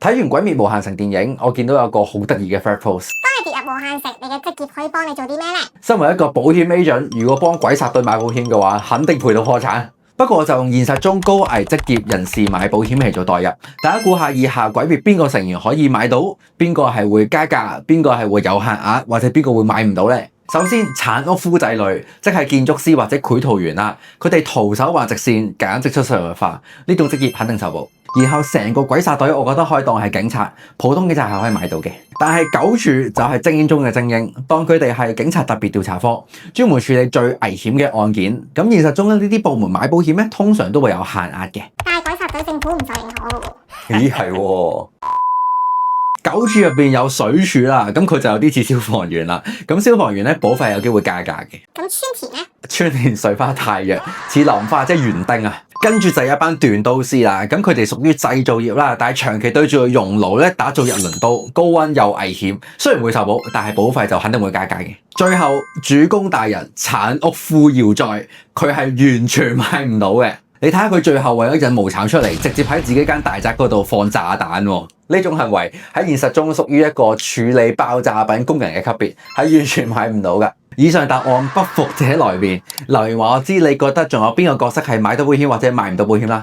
睇完《鬼滅無限城》電影，我見到有個好得意嘅 thread post。當你跌入無限城，你嘅職業可以幫你做啲咩呢？身為一個保險 agent，如果幫鬼殺隊買保險嘅話，肯定賠到破產。不過就用現實中高危職業人士買保險嚟做代入，大家估下以下鬼滅邊個成員可以買到，邊個係會加價，邊個係會有限額，或者邊個會買唔到呢？首先，鏟屋夫仔類，即係建築師或者繪圖員啦，佢哋徒手畫直線，簡直出神入化，呢種職業肯定受保。然後成個鬼殺隊，我覺得可以當係警察，普通警察係可以買到嘅。但係九柱就係精英中嘅精英，當佢哋係警察特別調查科，專門處理最危險嘅案件。咁現實中呢啲部門買保險咧，通常都會有限額嘅。但係鬼殺隊政府唔受認可嘅喎。咦係喎。九柱入邊有水柱啦，咁佢就有啲似消防員啦。咁消防員咧保費有機會加價嘅。咁村田咧？村田水花太弱，似林花即係園丁啊。跟住就係一班斷刀師啦，咁佢哋屬於製造業啦，但係長期對住個熔爐咧打造日輪刀，高溫又危險。雖然會受保，但係保費就肯定會加價嘅。最後主公大人鏟屋夫要哉，佢係完全買唔到嘅。你睇下佢最後為咗引無慘出嚟，直接喺自己間大宅嗰度放炸彈喎。呢種行為喺現實中屬於一個處理爆炸品工人嘅級別，係完全買唔到㗎。以上答案不服者來辯，留言話我知你覺得仲有邊個角色係買到保險或者買唔到保險啦。